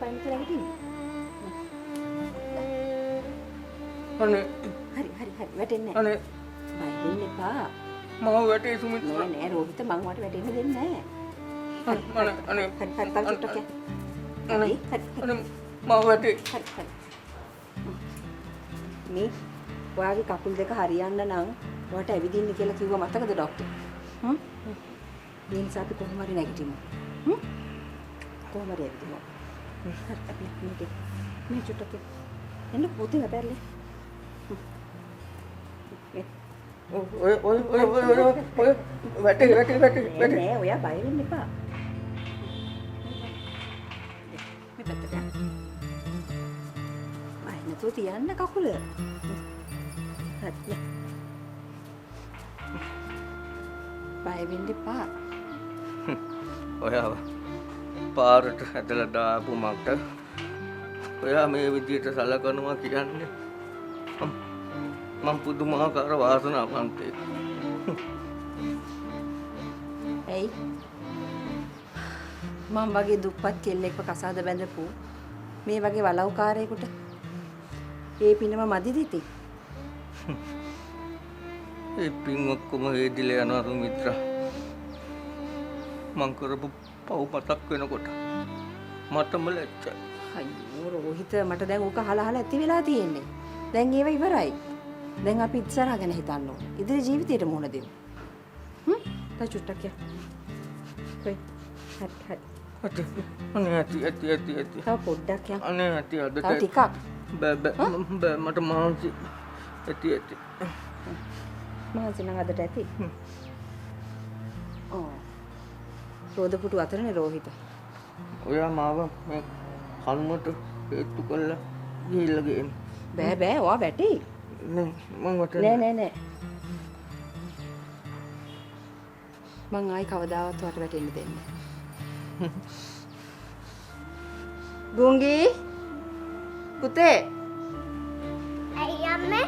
බලන්න කියලා හිටින්නේ. අනේ හරි වැටෙන්නේ අනේ බය වෙන්න එපා. මම වැටේ සුමිත්‍රා. නෑ රෝහිත මං වට වැටෙන්න දෙන්නේ නෑ. අනේ හරි තව චුට්ටක් යන්න. අනේ මම වැටේ. හරි. මේ ඔයාගේ කකුල් දෙක හරියන්න නම් ඔයාට ඇවිදින්න කියලා කිව්වා මතකද ડોක්ටර්? හ්ම්? ඒ නිසා අපි කොහොම හරි නැගිටිමු. හ්ම්? කොහොම හරි ඇවිදිමු. හරි අපි මේ චුට්ටක් එන්න පොතේ වැටෙන්නේ. ඔය වැටේ නෑ ඔයා බය වෙන්න එපා. මේ පැත්තට යන්න. බය නැතුව තියන්න කකුල. හරි. බය වෙන්න එපා. ඔයාව පාරට ඇදලා දාපු මට ඔයා මේ විදියට සලකනවා කියන්නේ මම පුදුමාකාර වාසනාවන්තයෙක්. ඇයි? මම වගේ දුප්පත් කෙල්ලෙක්ව කසාද බැඳපු මේ වගේ වලව්කාරයෙකුට ඒ පිනම මදිද ඉතින්? ඒ පින් ඔක්කොම හේදිලා යනවා සුමිත්‍රා. මං කරපු පව් මතක් වෙනකොට මටම ලැජ්ජයි. අයියෝ රෝහිත මට දැන් ඕක අහලා ඇති වෙලා තියෙන්නේ. දැන් ඒව ඉවරයි. දැන් අපි ඉස්සරහ ගැන හිතන්න ඕනේ. ඉදිරි ජීවිතේට මුහුණ දෙමු. තව චුට්ටක් යන්න. හරි. අනේ ඇති. තව පොඩ්ඩක් යන්න. අනේ ඇති අද තව ටිකක්. බෑ මට මාන්සි ඇති. මහන්සි නම් අදට ඇති. රෝද පුටු අතරනේ රෝහිත. ඔයා මාව මේ කල්මට හේතු කළා ගිහිල්ලා ගේන්න. බෑ ඔයා වැටේ. නෑ මං වටේ නෑ. මං ආයි කවදාවත් වට වැටෙන්න දෙන්නේ නෑ. ගුංගි පුතේ. ඇයි අම්මේ?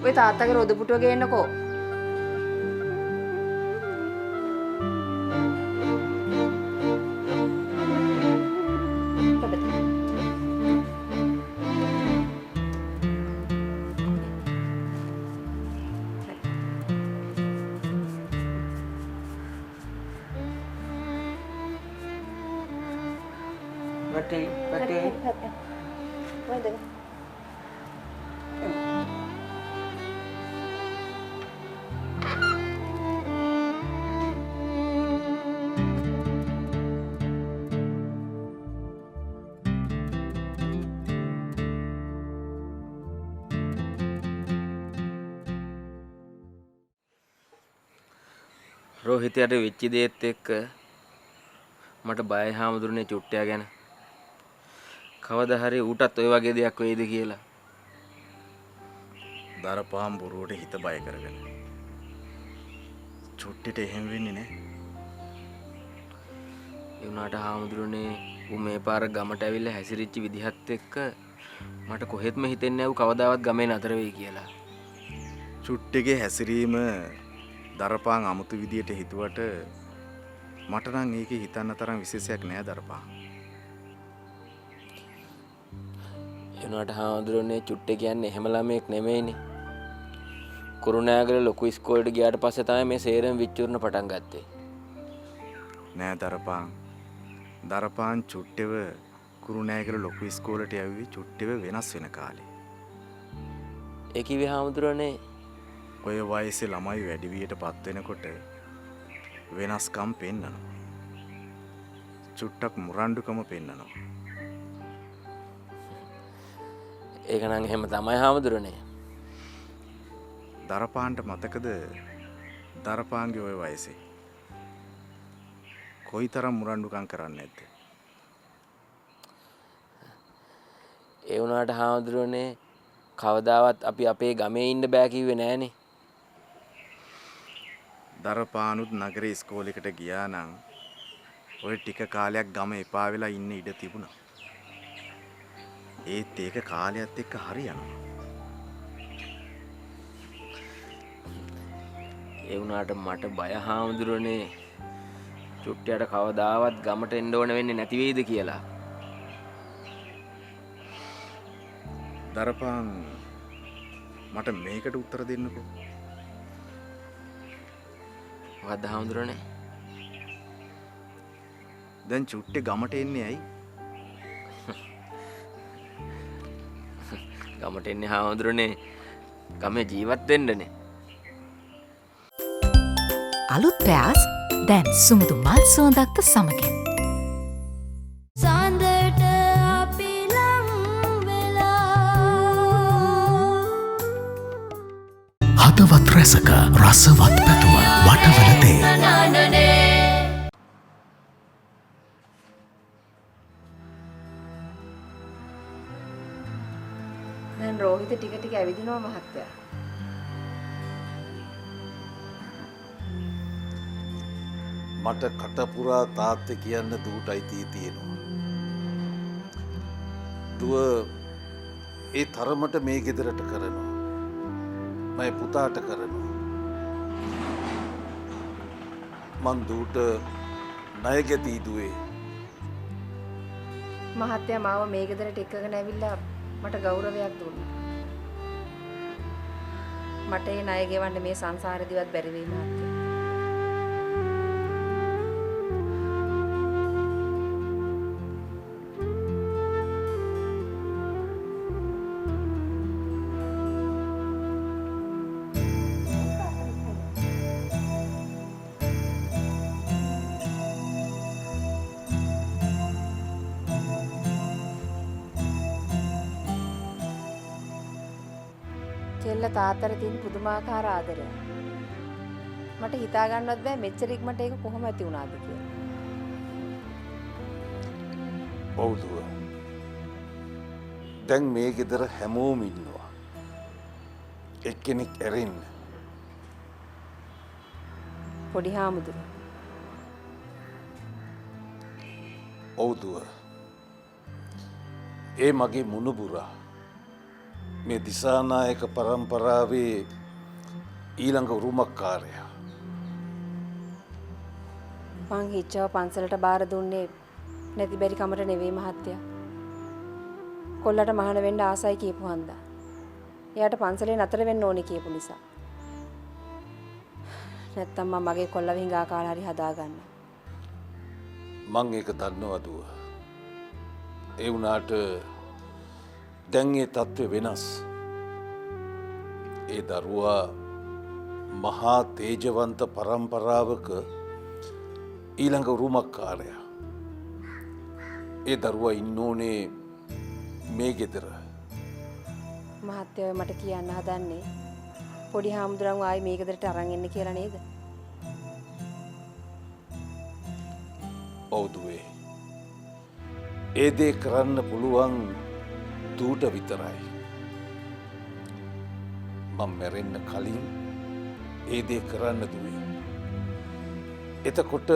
ඔය තාත්තගේ රෝද පුටුව ගේන්නකෝ. වැටේ. වයිද? රෝහිතයට වෙච්ච දේත් එක්ක මට බයයි හාමුදුරනේ චුට්ටයා ගැන. කවදා හරි ඌටත් ඔය වගේ දෙයක් වෙයිද කියලා. දරපහම් බොරුවට හිත බය කරගෙන. චුට්ටිට එහෙම වෙන්නේ නැහැ. ඒ වුණාට හාමුදුරනේ ඌ මේ පාර ගමට ඇවිල්ලා හැසිරිච්ච විදිහත් එක්ක මට කොහෙත්ම හිතෙන්නේ නැහැ ඌ කවදාවත් ගමේ නතර වෙයි කියලා. චුට්ටිගේ හැසිරීම දරපාන් අමුතු විදියට හිතුවට මට නම් ඒකේ හිතන්න තරම් විශේෂයක් නෑ දරපාන්. එනවාට හාමුදුරනේ චුට්ටේ කියන්නේ එහෙම ළමෙක් නෙමෙයිනේ. කුරුණෑගල ලොකු ඉස්කෝලේට ගියාට පස්සේ තමයි මේ සේරම විචුරණ පටන් ගත්තේ. නෑ දරපාන්. දරපාන් චුට්ටෙව කුරුණෑගල ලොකු ඉස්කෝලේට යවි චුට්ටෙව වෙනස් වෙන කාලේ. ඒ කිව්වේ හාමුදුරනේ ඔය වයසේ ළමයි වැඩි වියට පත් වෙනකොට වෙනස්කම් පෙන්නනවා. චුට්ටක් මුරණ්ඩුකම පෙන්නනවා. ඒක නම් එහෙම තමයි හාමුදුරනේ. දරපාන්ට මතකද දරපාන්ගේ ඔය වයසේ කොයිතරම් මුරණ්ඩුකම් කරන්නේ නැද්ද? ඒ වුණාට හාමුදුරනේ කවදාවත් අපි අපේ ගමේ ඉන්න බෑ කිව්වේ නෑනේ. දරපානුත් නගරේ ඉස්කෝලේකට ගියා නම් ඔය ටික කාලයක් ගම එපා වෙලා ඉන්න ඉඩ තිබුණා. ඒත් ඒක කාලයත් එක්ක හරියනවා. ඒ වුණාට මට බය හාමුදුරනේ චුට්ටියට කවදාවත් ගමට එන්න ඕන වෙන්නේ නැති වෙයිද කියලා. දරපාන් මට මේකට උත්තර දෙන්නකෝ. මොකද්ද හාමුදුරනේ? දැන් චුට්ටේ ගමට එන්නේ ඇයි? ගමට එන්නේ හාමුදුරනේ ගමේ ජීවත් වෙන්නනේ. අලුත් පෑස් දැන් සුමුදු මල් සුවඳක්ද සමගින්. සඳට අපි ලං වෙලා හදවත් රැසක රසවත් පැතුම වටවලතේ දැන් රෝහිත ටික ටික ඇවිදිනවා මහත්තයා. මට කටපුරා තාත්තේ කියන්න දුවට අයිතිය තියෙනවා. දුව ඒ තරමට මේ ගෙදරට කරනවා. මම පුතාට කරනවා. මං දුවට ණය ගැති දුවේ. මහත්තයා මාව මේ ගෙදරට එක්කගෙන ඇවිල්ලා මට ගෞරවයක් දුන්නා. මට ඒ ණය ගෙවන්න මේ සංසාරෙදිවත් බැරි වෙයි මහත්තයා. කෙල්ල තාත්තට තියෙන පුදුමාකාර ආදරය. මට හිතා ගන්නවත් බෑ මෙච්චර ඉක්මනට ඒක කොහොම ඇති වුණාද කියලා. ඔව් දුව. දැන් මේ ගෙදර හැමෝම ඉන්නවා. එක්කෙනෙක් ඇරෙන්න. පොඩි හාමුදුරුවෝ. ඔව් දුව. ඒ මගේ මුණුබුරා. මේ දිසානායක පරම්පරාවේ ඊළඟ උරුමකාරයා. මං හිච්චව පන්සලට බාර දුන්නේ නැති බැරි කමට නෙවෙයි මහත්තයා. කොල්ලට මහාන වෙන්න ආසයි කියපු හන්දා. එයාට පන්සලේ නතර වෙන්න ඕනේ කියපු නිසා. නැත්තම් මම මගේ කොල්ලව හිඟා කාලා හරි හදාගන්න. මං ඒක දන්නවා දුව. ඒ වුණාට දැන් ඒ තත්ත්වය වෙනස්. ඒ දරුවා මහා තේජවන්ත පරම්පරාවක ඊළඟ උරුමකාරයා. ඒ දරුවා ඉන්න ඕනේ මේ ගෙදර. මහත්තයා මට කියන්න හදන්නේ පොඩි හාමුදුරන්ව ආයි මේ ගෙදරට අරන් එන්න කියලා නේද? ඔව් දුවේ. ඒ දේ කරන්න පුළුවන් දුවට විතරයි. මම මැරෙන්න කලින් ඒ දේ කරන්න දුවේ. එතකොට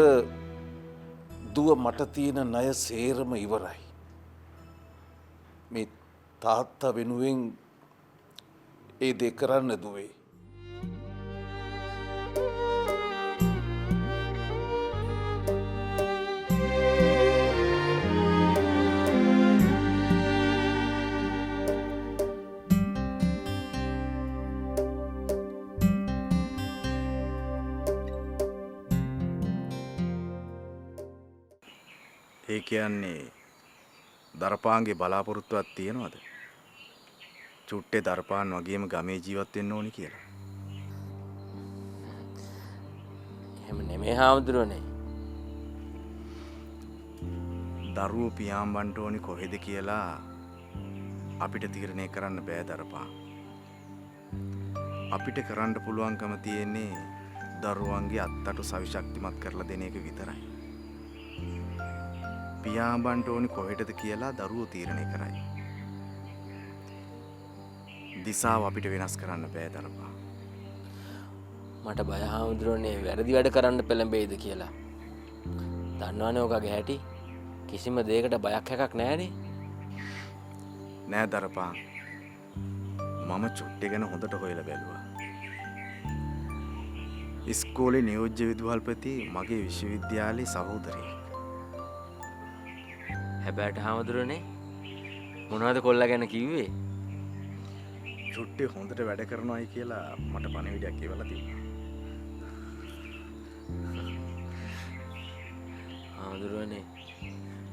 දුව මට තියෙන ණය සේරම ඉවරයි. මේ තාත්තා වෙනුවෙන් ඒ දේ කරන්න දුවේ. ඒ කියන්නේ දරපාන්ගේ බලාපොරොත්තුවක් තියෙනවද? චුට්ටේ දරපාන් වගේම ගමේ ජීවත් වෙන්න ඕනි කියලා. එහෙම නෙමෙයි හාමුදුරනේ. දරුවෝ පියාඹන්න ඕනි කොහෙද කියලා අපිට තීරණය කරන්න බෑ දරපාන්. අපිට කරන්න පුළුවන්කම තියෙන්නේ දරුවන්ගේ අත්තට සවිශක්තිමත් කරලා දෙන එක විතරයි. පියාඹන්න ඕනි කොහෙටද කියලා දරුවෝ තීරණය කරයි. දිසාව අපිට වෙනස් කරන්න බෑ දරපා. මට බය හාමුදුරනේ වැරදි වැඩ කරන්න පෙළඹෙයිද කියලා. දන්නවනේ ඔකගේ හැටි. කිසිම දෙයකට බයක් හැකක් නැහැනේ. නෑ දරපා. මම චුට්ටේ ගැන හොඳට හොයලා බැලුවා. ඉස්කෝලේ නියෝජ්‍ය විදුහල්පති මගේ විශ්වවිද්‍යාලයේ සහෝදරියෙක්. හැබැයිට හාමුදුරනේ මොනවද කොල්ලා ගැන කිව්වේ? චුට්ටේ හොඳට වැඩ කරනවායි කියලා මට පණිවිඩයක් කියවලා තිබුණා. හාමුදුරුවනේ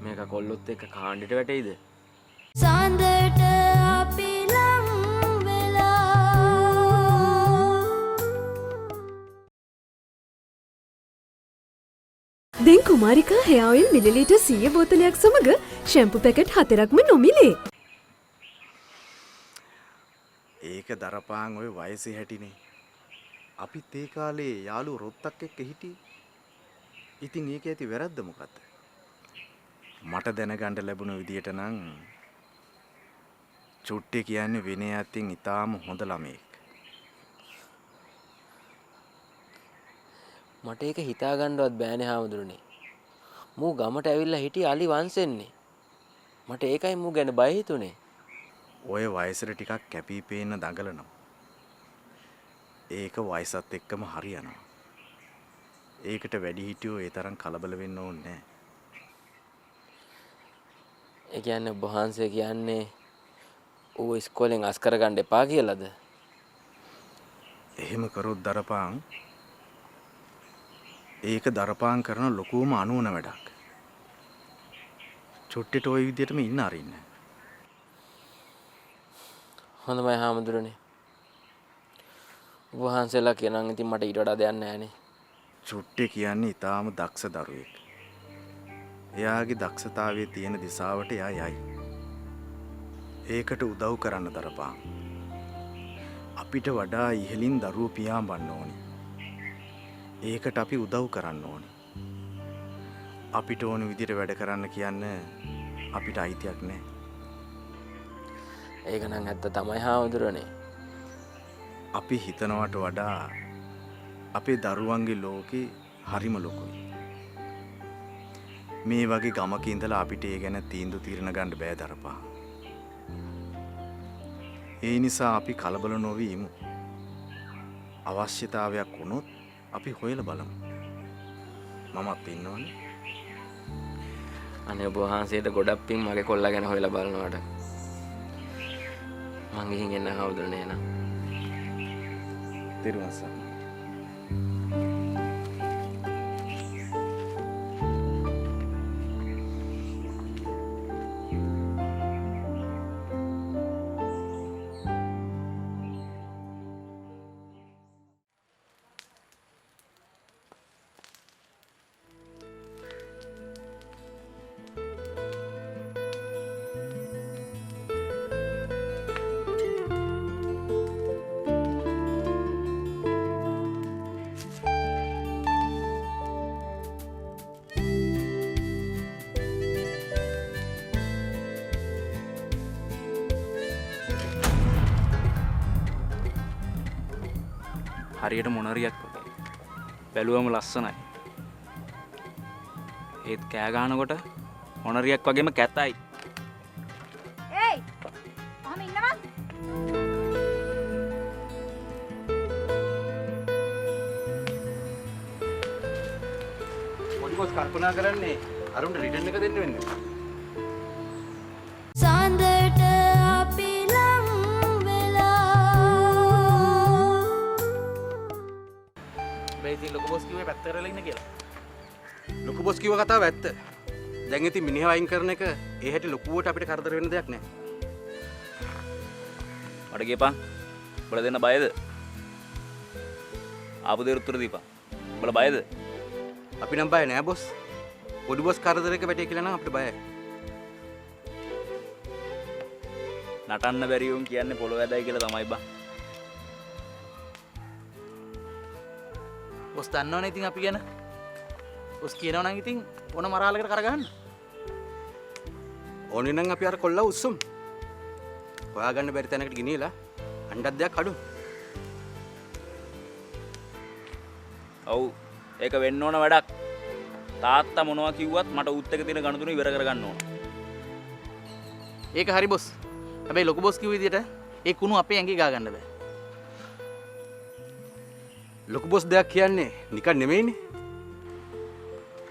මේක කොල්ලොත් එක්ක කාණ්ඩෙට වැටෙයිද? සඳට අපි ලං වෙලා දැන් කුමාරිකා හෙයා ඔයිල් මිලිලීටර් 100 බෝතලයක් සමග ෂැම්පු පැකට් 4ක්ම නොමිලේ. ඒක දරපාන් ඔය වයසේ හැටිනේ. අපිත් ඒ කාලේ යාළුවෝ රොත්තක් එක්ක හිටියේ. ඉතින් ඒක ඇති වැරද්ද මොකද්ද? මට දැනගන්න ලැබුණ විදියට නම් චුට්ටේ කියන්නේ විනයයෙන් ඊටාම හොඳ ළමෙක්. මට ඒක හිතා ගන්නවත් බෑනේ හාමුදුරනේ. මූ ගමට ඇවිල්ලා හිටියේ අලි වංශෙන්නේ. මට ඒකයි මූ ගැන බය හිතුනේ. ඔය වයසට ටිකක් කැපී පේන්න දඟලනවා. ඒක වයසත් එක්කම හරියනවා. ඒකට වැඩි හිටියෝ ඒ තරම් කලබල වෙන්න ඕනේ නැහැ. ඒ කියන්නේ ඔබ වහන්සේ කියන්නේ ඌ ඉස්කෝලෙන් අස් කරගන්න එපා කියලාද? එහෙම කරොත් දරපාන් ඒක දරපාන් කරන ලොකුම අනුවන වැඩක්. චුට්ටේට ওই විදිහටම ඉන්න අරින්න. හොඳමයි හාමුදුරනේ. ඔබ වහන්සේලා කියනනම් ඉතින් මට ඊට වඩා දෙයක් නැහැනේ. චුට්ටේ කියන්නේ ඊටාම දක්ෂ දරුවෙක්. එයාගේ දක්ෂතාවයේ තියෙන දිශාවට එයා යයි. ඒකට උදව් කරන්න දරපාන්. අපිට වඩා ඉහළින් දරුවෝ පියාඹන්න ඕනි. ඒකට අපි උදව් කරන්න ඕනි. අපිට ඕන විදිහට වැඩ කරන්න කියන්න අපිට අයිතියක් නැහැ. ඒක නම් ඇත්ත තමයි හාමුදුරනේ. අපි හිතනවට වඩා අපේ දරුවන්ගේ ලෝකේ හරිම ලොකුයි. මේ වගේ ගමක ඉඳලා අපිට ඒ ගැන තීන්දුව తీරන ගන්න බෑ දරපා. ඒ නිසා අපි කලබල නොවී ඉමු. අවශ්‍යතාවයක් වුණොත් අපි හොයලා බලමු. මමත් ඉන්නවනේ. අනේ ඔබ වහන්සේට ගොඩක් පිං මගේ කොල්ලා ගැන හොයලා බලනවාට. මං ගිහින් එන්න හාමුදුරනේ නේද? තිරුවන් සරණයි. හරියට මොනරියක් වගේ. බැලුවම ලස්සනයි. ඒත් කෑ ගහනකොට මොනරියක් වගේම කැතයි. ඒයි මම ඉන්නවා පොඩි බොස් කල්පනා කරන්නේ අරුන්ට රිටර්න් එක දෙන්න වෙන්නේ. සඳට අපි ලං ඉතින් ලොකු බොස් කිව්වේ පැත්ත කරලා ඉන්න කියලා. ලොකු බොස් කිව්ව කතාව ඇත්ත. දැන් ඉතින් මිනිහව අයින් කරන එක ඒ හැටි ලොකුවට අපිට කරදර වෙන දෙයක් නෑ. මට ගියපන්. උඹලා දෙන්න බයද? ආපු දේ උත්තර දීපන්. උඹලා බයද? අපි නම් බය නෑ බොස්. පොඩි බොස් කරදරයක වැටේ කියලා නම් අපිට බයයි. නටන්න බැරි වුන් කියන්නේ පොළොව ඇදයි කියලා තමයි බං. බොස් දන්නවනේ ඉතින් අපි ගැන. බොස් කියනවා නම් ඉතින් ඕන මරාලකට කරගන්න. ඕනේ නම් අපි අර කොල්ලා උස්සමු. හොයාගන්න බැරි තැනකට ගෙනියලා අණ්ඩක් දෙයක් අඩු. ඔව් ඒක වෙන්න ඕන වැඩක්. තාත්තා මොනවා කිව්වත් මට උත් එක තියෙන ගණතුන ඉවර කරගන්න ඕන. ඒක හරි බොස්. හැබැයි ලොකු බොස් කිව්ව විදිහට ඒ කුණු අපේ ඇඟේ ගා ගන්න බෑ. ලොකු බොස් දෙයක් කියන්නේ නිකන් නෙමෙයිනේ.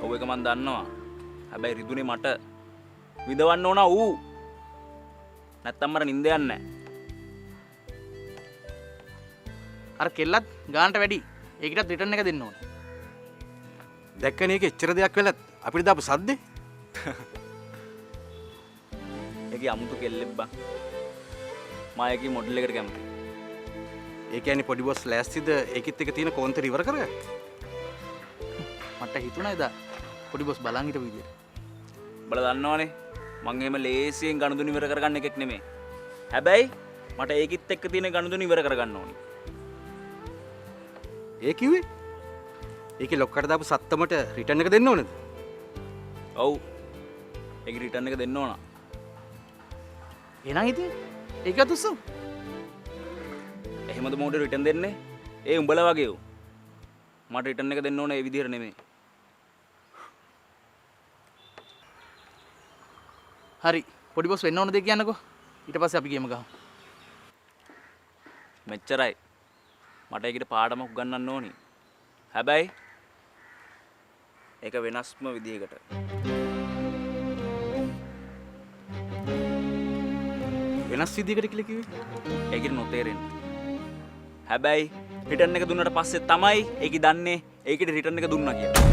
ඔව් ඒක මන් දන්නවා. හැබැයි රිදුනේ මට විඳවන්න ඕන ඌ. නැත්තම් මට නිින්ද යන්නේ නැහැ. අර කෙල්ලත් ගානට වැඩි. ඒකටත් රිටර්න් එක දෙන්න ඕනේ. දැක්කනේ ඒක එච්චර දෙයක් වෙලත් අපිට දාපු සද්දේ. ඒකේ අමුතු කෙල්ලෙක් බං. මා ඒකේ මොඩල් එකට කැමතියි. ඒ කියන්නේ පොඩි බොස් ලෑස්තිද ඒකිට එක තියෙන කෝන්තර ඉවර කරගන්න? මට හිතුණා එදා පොඩි බොස් බලන් හිටපු විදියට. උඹලා දන්නවනේ මං එහෙම ලේසියෙන් ගනුදෙනු ඉවර කරගන්න එකෙක් නෙමෙයි. හැබැයි මට ඒකිත් එක්ක තියෙන ගනුදෙනු ඉවර කරගන්න ඕනේ. ඒ කිව්වේ? ඒකේ ලොක්කට දාපු සත්තමට රිටර්න් එක දෙන්න ඕනද? ඔව්. ඒක රිටර්න් එක දෙන්න ඕන. එහෙනම් ඉතින් ඒකත් උස්සමු. එහෙමද මොකට රිටර්න් දෙන්නේ? ඒ උඹලා වගේ උ. මට රිටර්න් එක දෙන්න ඕන ඒ විදිහට නෙමෙයි. හරි. පොඩි බොස් වෙන්න ඕන දෙයක් කියන්නකෝ. ඊට පස්සේ අපි ගේම ගහමු. මෙච්චරයි. මට ඒකට පාඩමක් උගන්වන්න ඕනි. හැබැයි ඒක වෙනස්ම විදිහකට. වෙනස් විදිහකට කියලා කිව්වේ? ඒකට නොතේරෙන්නේ. හැබැයි රිටර්න් එක දුන්නට පස්සේ තමයි ඒක දන්නේ ඒකට රිටර්න් එක දුන්නා කියලා.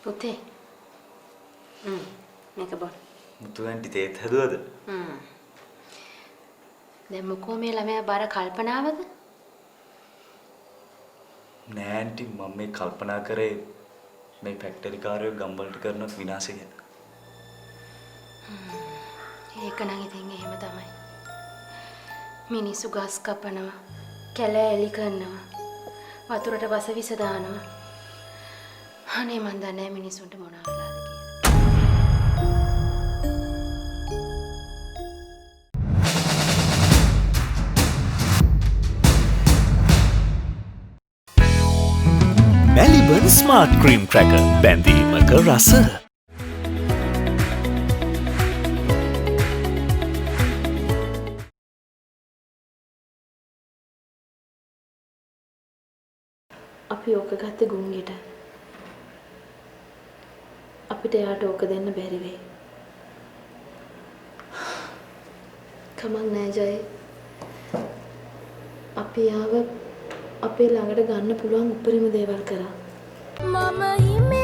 පුතේ. මේක බොන්න. මුතු ඇන්ටි තේත් හැදුවද? දැන් මොකෝ මේ ළමයා බර කල්පනාවද? නෑ ඇන්ටි මම මේ කල්පනා කරේ මේ ෆැක්ටරි කාර්යෝ ගම්වලට කරන විනාශය ගැන. ඒක නම් ඉතින් එහෙම තමයි. මිනිස්සු ගස් කපනවා, කැලෑ එලි කරනවා, වතුරට වස විස දානවා. අනේ මන් දන්නේ නැහැ මිනිස්සුන්ට මොනවා වෙලාද කියලා. මැලිබන් ස්මාර්ට් ක්‍රීම් ක්‍රැකර් බැඳීමක රස. අපි ඕක ගත්තේ ගුංගෙට. අපිට යාට ඕක දෙන්න බැරි වෙයි. කමක් නෑ ජය. අපි යාව අපේ ළඟට ගන්න පුළුවන් උපරිම දේවල් කරා. මම හිමේ